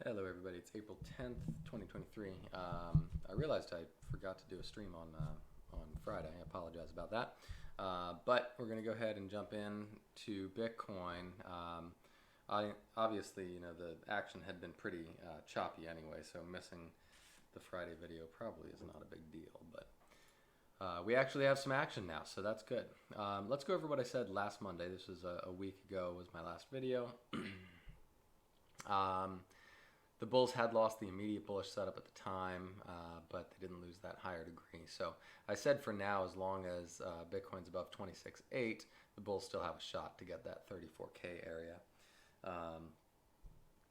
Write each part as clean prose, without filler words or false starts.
Hello everybody, it's April 10th, 2023. I realized I forgot to do a stream on Friday. I apologize about that. But we're going to go ahead and jump in to Bitcoin. Obviously, the action had been pretty choppy anyway, so missing the Friday video probably is not a big deal. But we actually have some action now, so that's good. Let's go over what I said last Monday. This was a week ago, was my last video. The bulls had lost the immediate bullish setup at the time, but they didn't lose that higher degree. So I said for now, as long as Bitcoin's above 26.8, the bulls still have a shot to get that 34K area.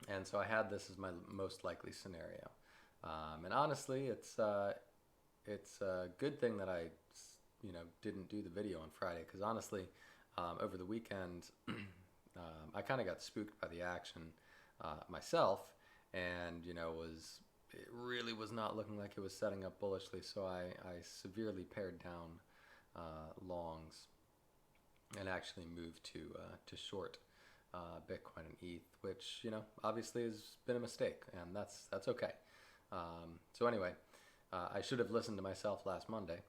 And so I had this as my most likely scenario. And honestly, it's a good thing that I didn't do the video on Friday, because honestly, over the weekend, I kind of got spooked by the action myself. And it really was not looking like it was setting up bullishly, so I severely pared down longs and actually moved to short Bitcoin and ETH, which obviously has been a mistake, and that's okay. So anyway, I should have listened to myself last Monday,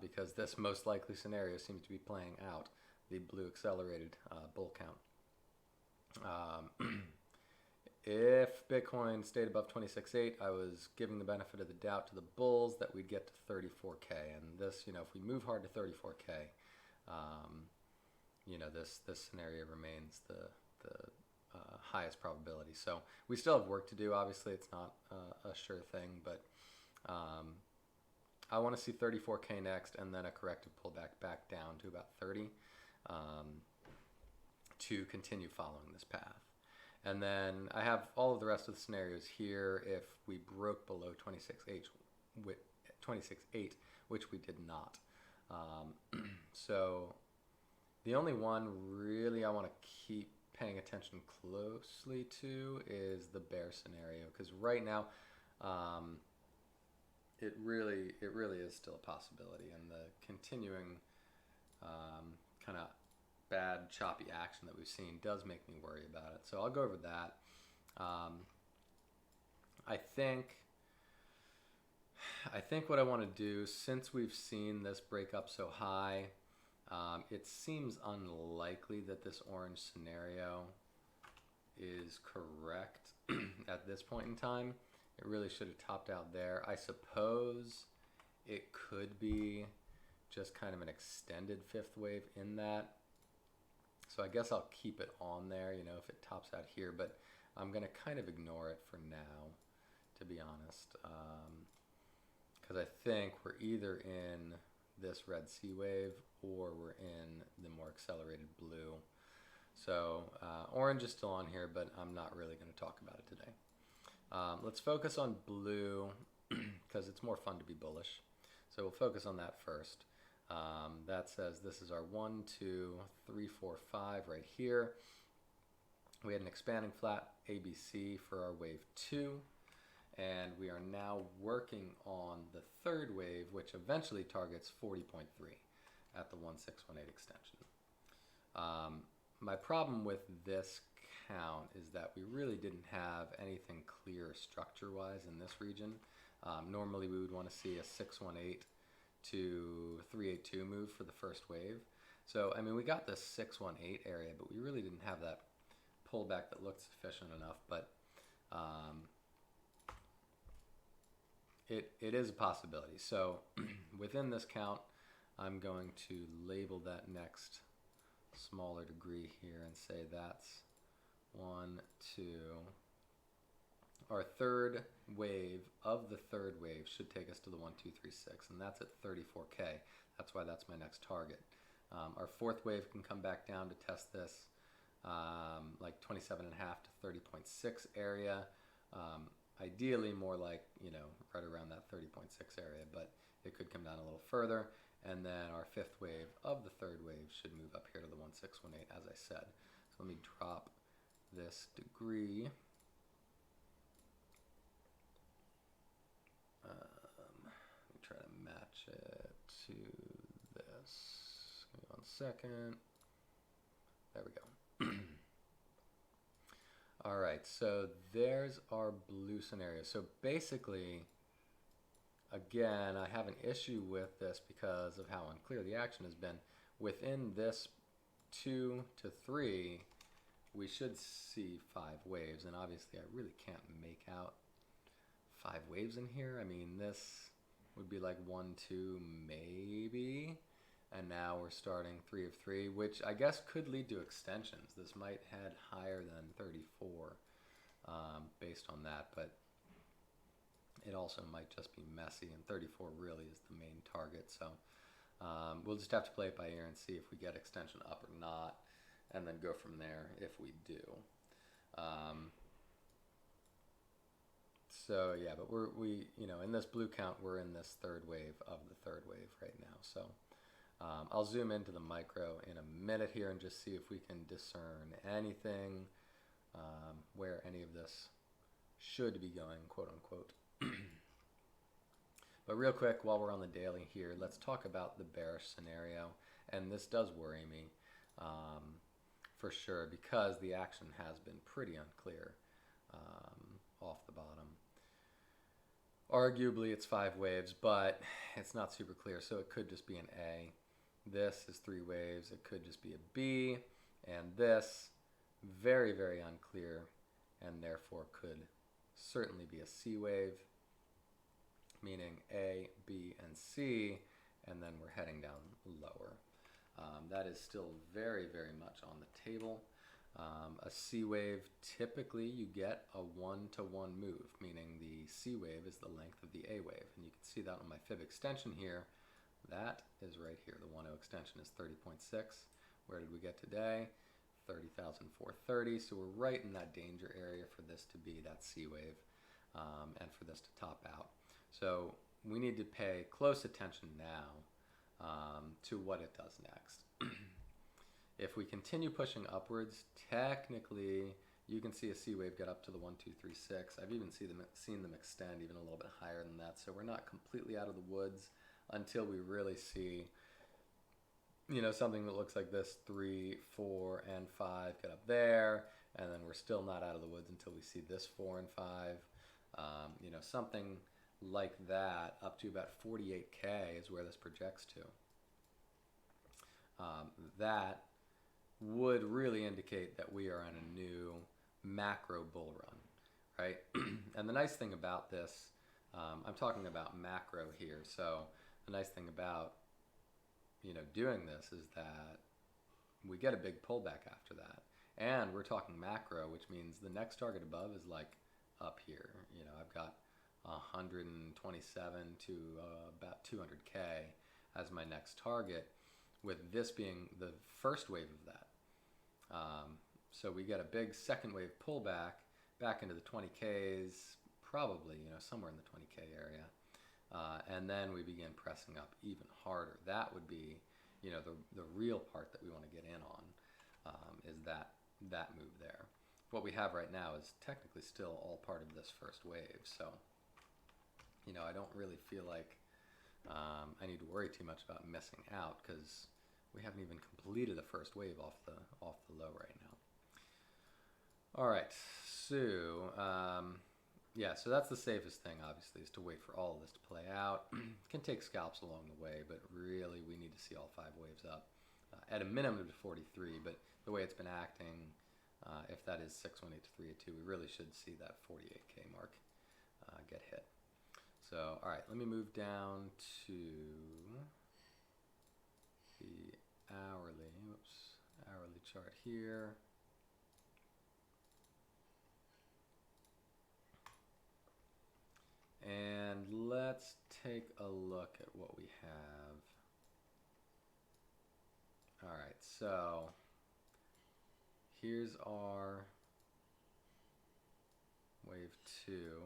because this most likely scenario seems to be playing out, the blue accelerated bull count. If Bitcoin stayed above 26.8, I was giving the benefit of the doubt to the bulls that we'd get to 34K. And this, if we move hard to 34K, this scenario remains the highest probability. So we still have work to do. Obviously, it's not a sure thing, but I want to see 34K next, and then a corrective pullback back down to about 30 to continue following this path. And then I have all of the rest of the scenarios here if we broke below 26.8, which we did not. So the only one really I want to keep paying attention closely to is the bear scenario, because right now it really is still a possibility, and the continuing kind of bad choppy action that we've seen does make me worry about it. So I'll go over that. I think what I want to do, since we've seen this break up so high, it seems unlikely that this orange scenario is correct at this point in time. It really should have topped out there. I suppose it could be just kind of an extended fifth wave in that. So I guess I'll keep it on there, if it tops out here, but I'm going to kind of ignore it for now, to be honest, because I think we're either in this red sea wave or we're in the more accelerated blue. So orange is still on here, but I'm not really going to talk about it today. Let's focus on blue because it's more fun to be bullish. So we'll focus on that first. That says this is our 1, 2, 3, 4, 5 right here. We had an expanding flat ABC for our wave 2, and we are now working on the third wave, which eventually targets 40.3 at the 1618 extension. My problem with this count is that we really didn't have anything clear structure-wise in this region. Normally we would want to see a 618 to 382 move for the first wave. So, I mean, we got this 618 area, but we really didn't have that pullback that looked sufficient enough. But it is a possibility. So within this count, I'm going to label that next smaller degree here and say that's 1, 2. Our third wave of the third wave should take us to the 1, 2, 3, 6, and that's at 34K. That's why that's my next target. Our fourth wave can come back down to test this like 27.5 to 30.6 area. Ideally more like, right around that 30.6 area, but it could come down a little further. And then our fifth wave of the third wave should move up here to the 1618, as I said. So let me drop this degree. Let me try to match it to this. Give me 1 second. There we go. All right, so there's our blue scenario. So basically, again, I have an issue with this because of how unclear the action has been. Within this 2 to 3, we should see 5 waves, and obviously I really can't make out 5 waves in here. I mean, this would be like 1, 2, maybe, and now we're starting 3 of 3, which I guess could lead to extensions. This might head higher than 34 based on that, but it also might just be messy, and 34 really is the main target. So we'll just have to play it by ear and see if we get extension up or not, and then go from there if we do. So yeah, but we in this blue count, we're in this third wave of the third wave right now. So I'll zoom into the micro in a minute here and just see if we can discern anything where any of this should be going, quote unquote. But real quick, while we're on the daily here, let's talk about the bearish scenario. And this does worry me for sure, because the action has been pretty unclear off the bottom. Arguably it's 5 waves, but it's not super clear, so it could just be an A. This is 3 waves, it could just be a B, and this, very, very unclear, and therefore could certainly be a C wave, meaning A, B, and C, and then we're heading down lower. That is still very, very much on the table. A C wave, typically you get a 1-to-1 move, meaning the C wave is the length of the A wave. And you can see that on my fib extension here. That is right here. The 1-0 extension is 30.6. Where did we get today? 30,430. So we're right in that danger area for this to be that C wave and for this to top out. So we need to pay close attention now to what it does next. If we continue pushing upwards, technically you can see a C wave get up to the 1, 2, 3, 6. I've even seen them extend even a little bit higher than that. So we're not completely out of the woods until we really see, something that looks like this, 3, 4, and 5 get up there, and then we're still not out of the woods until we see this 4 and 5. Something like that up to about 48K is where this projects to. That would really indicate that we are on a new macro bull run, right? And the nice thing about this, I'm talking about macro here, so the nice thing about doing this is that we get a big pullback after that, and we're talking macro, which means the next target above is like up here. I've got 127 to about 200K as my next target, with this being the first wave of that. So we get a big second wave pullback back into the 20Ks, probably, somewhere in the 20K area. And then we begin pressing up even harder. That would be, the real part that we want to get in on, is that move there. What we have right now is technically still all part of this first wave. So, I don't really feel like I need to worry too much about missing out, because we haven't even completed the first wave off the low right now. All right, so so that's the safest thing, obviously, is to wait for all of this to play out. Can take scalps along the way, but really we need to see all 5 waves up at a minimum to 43. But the way it's been acting, if that is 618 to 382, we really should see that 48K mark get hit. So, all right, let me move down to the hourly chart here. And let's take a look at what we have. All right, so here's our wave 2.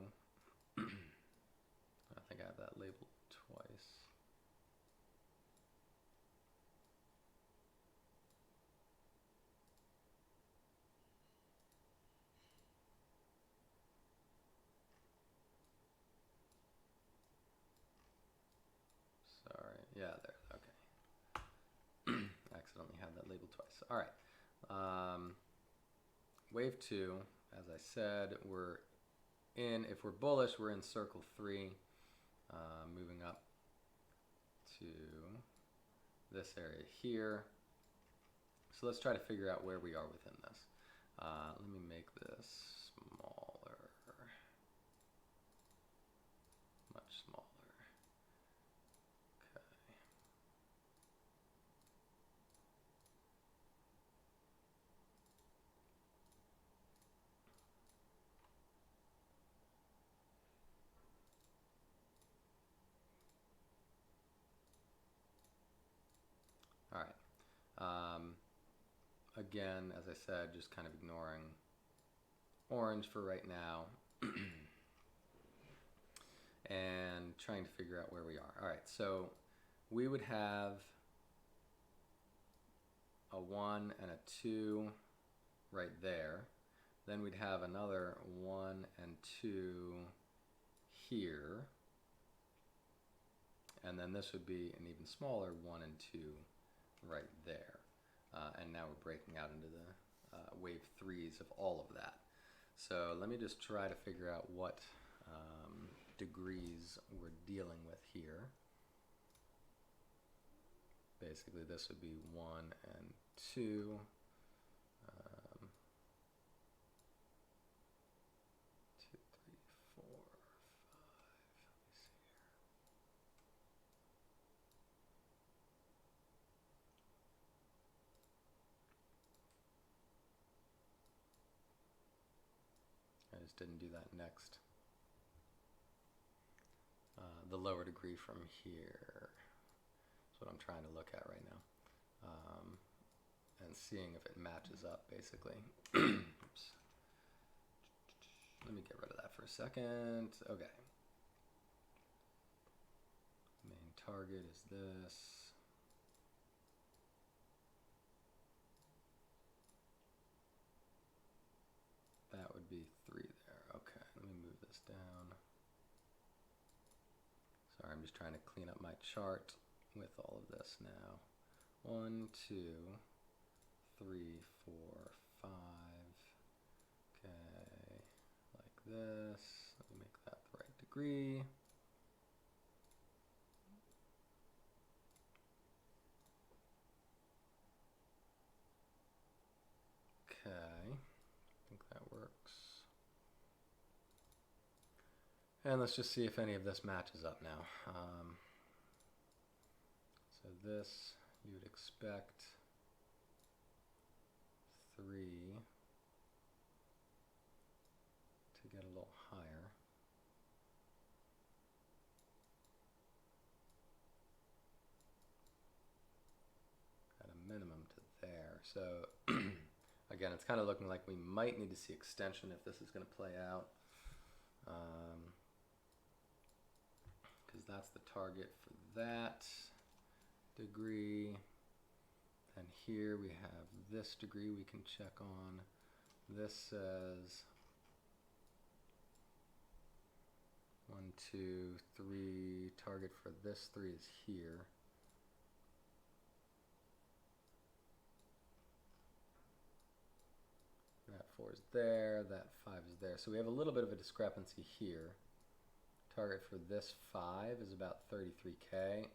I think I have that labeled twice. Sorry, yeah, there, okay. Accidentally had that labeled twice. All right, wave 2, as I said, if we're bullish, we're in circle 3, moving up to this area here. So let's try to figure out where we are within this. Let me make this smaller, much smaller. Okay. All right. Again, as I said, just kind of ignoring orange for right now and trying to figure out where we are. All right, so we would have a 1 and a 2 right there. Then we'd have another 1 and 2 here. And then this would be an even smaller 1 and 2 right there. And now we're breaking out into the wave 3s of all of that. So let me just try to figure out what degrees we're dealing with here. Basically, this would be 1 and 2. 2, 3, 4, 5. Let me see here. I just didn't do that next. The lower degree from here is what I'm trying to look at right now. And seeing if it matches up, basically. Oops. Let me get rid of that for a second. Okay. Main target is this. That would be 3 there. Okay, let me move this down. Sorry, I'm just trying to clean up my chart with all of this now. 1, 2, 3, 4, 5. Okay, like this. Let me make that the right degree. Okay, I think that works. And let's just see if any of this matches up now. So this, you would expect 3 to get a little higher. At a minimum to there. So again, it's kind of looking like we might need to see extension if this is going to play out. Because that's the target for that degree. And here we have this degree we can check on. This says 1, 2, 3. Target for this 3 is here. That 4 is there, that 5 is there. So we have a little bit of a discrepancy here. Target for this 5 is about 33K,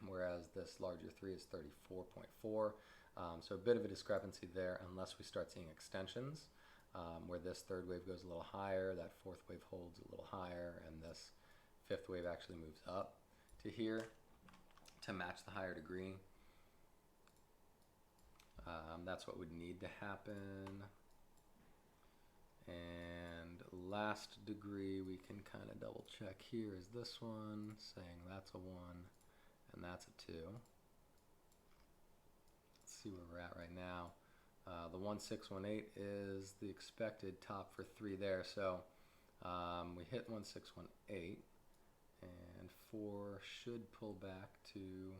whereas this larger 3 is 34.4. So a bit of a discrepancy there unless we start seeing extensions, where this 3rd wave goes a little higher, that 4th wave holds a little higher, and this 5th wave actually moves up to here to match the higher degree. That's what would need to happen. And last degree we can kind of double check here is this one, saying that's a 1 and that's a 2. Let's see where we're at right now. The 1618 is the expected top for 3 there, so we hit 1618 and 4 should pull back to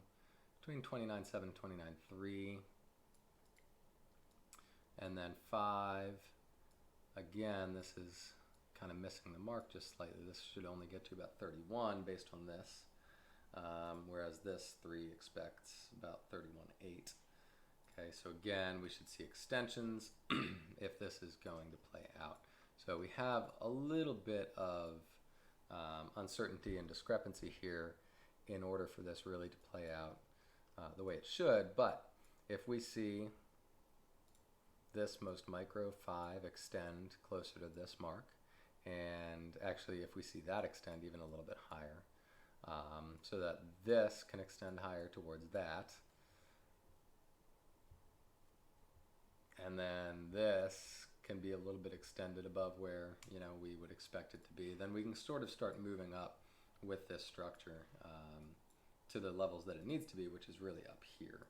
between 29.7 and 29.3, and then 5. Again, this is kind of missing the mark just slightly. This should only get to about 31 based on this, whereas this 3 expects about 31.8. Okay, so again, we should see extensions if this is going to play out. So we have a little bit of uncertainty and discrepancy here in order for this really to play out the way it should. But if we see this most micro 5 extend closer to this mark, and actually if we see that extend even a little bit higher, so that this can extend higher towards that, and then this can be a little bit extended above where we would expect it to be, then we can sort of start moving up with this structure to the levels that it needs to be, which is really up here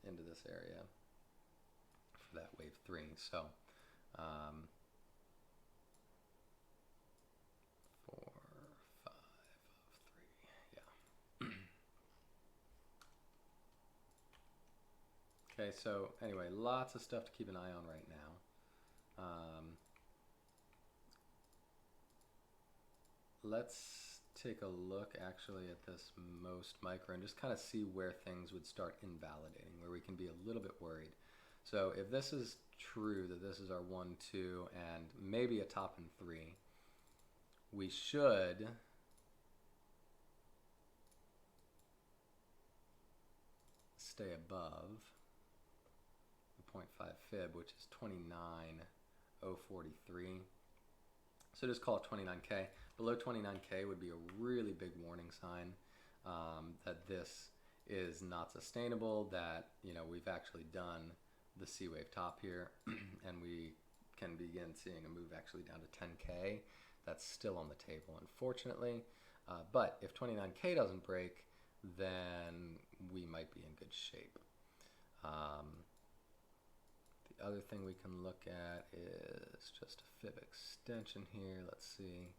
into this area for that wave 3. So 4, 5 of 3, yeah. Okay, so anyway, lots of stuff to keep an eye on right now. Let's take a look actually at this most micro and just kind of see where things would start invalidating, where we can be a little bit worried. So if this is true, that this is our 1, 2, and maybe a top in 3, we should stay above the 0.5 fib, which is 29,043. So just call it 29K. Below 29K would be a really big warning sign that this is not sustainable, that we've actually done the C wave top here and we can begin seeing a move actually down to 10K. That's still on the table, unfortunately. But if 29K doesn't break, then we might be in good shape. The other thing we can look at is just a fib extension here. Let's see.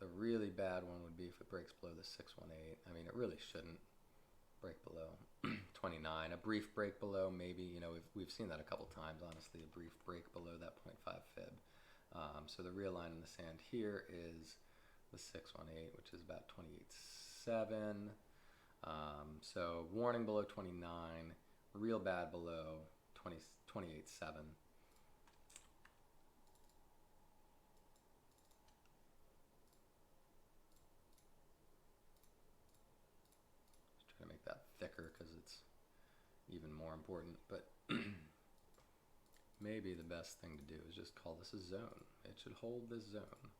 The really bad one would be if it breaks below the 618. I mean, it really shouldn't break below 29. A brief break below, maybe, we've seen that a couple times, honestly, a brief break below that 0.5 fib. So the real line in the sand here is the 618, which is about 28.7. So warning below 29, real bad below 28.7. Just trying to make that thicker because it's even more important, but maybe the best thing to do is just call this a zone. It should hold this zone.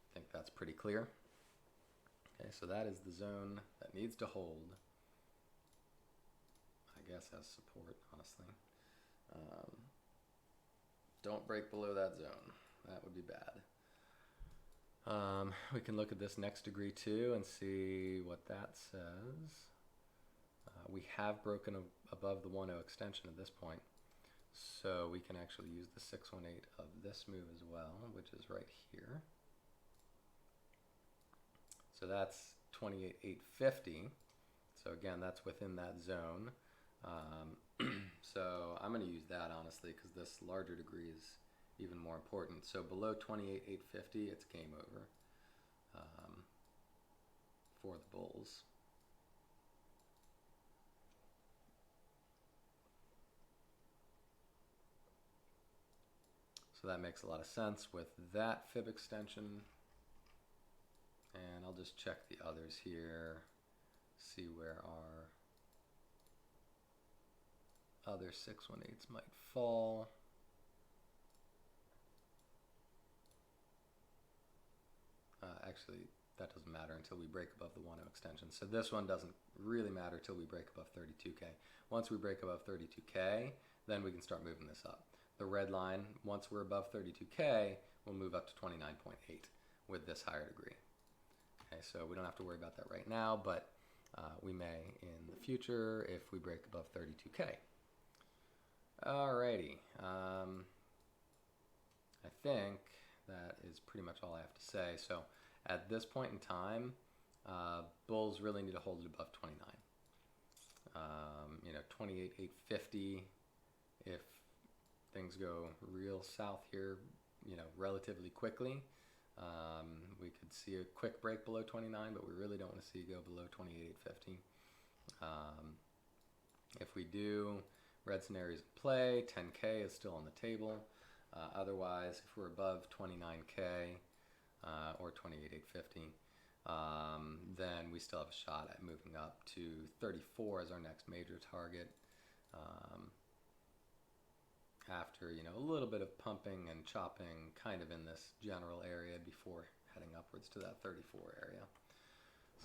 I think that's pretty clear. Okay, so that is the zone that needs to hold, I guess, as support, honestly. Don't break below that zone. That would be bad. We can look at this next degree too and see what that says. We have broken above the 1.0 extension at this point, so we can actually use the 618 of this move as well, which is right here. So that's 28,850. So again, that's within that zone. So I'm going to use that, honestly, because this larger degree is even more important. So below 28,850, it's game over for the bulls. So that makes a lot of sense with that fib extension. And I'll just check the others here, see where our other 618s might fall. Actually, that doesn't matter until we break above the 1.0 extension. So this one doesn't really matter till we break above 32K. Once we break above 32K, then we can start moving this up. The red line, once we're above 32K, we'll move up to 29.8 with this higher degree. Okay, so we don't have to worry about that right now, but we may in the future if we break above 32K. Alrighty, I think that is pretty much all I have to say. So at this point in time, bulls really need to hold it above 29. 28,850. If things go real south here, you know, relatively quickly, we could see a quick break below 29, but we really don't want to see it go below 28,850. If we do, red scenarios in play, 10K is still on the table. Otherwise, if we're above 29K or 28,850, then we still have a shot at moving up to 34 as our next major target. After, you know, a little bit of pumping and chopping kind of in this general area before heading upwards to that 34 area.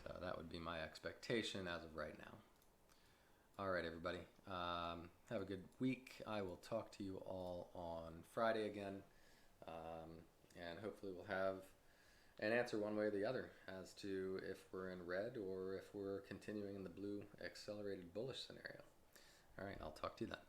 So that would be my expectation as of right now. All right, everybody. Have a good week. I will talk to you all on Friday again. And hopefully we'll have an answer one way or the other as to if we're in red or if we're continuing in the blue accelerated bullish scenario. All right, I'll talk to you then.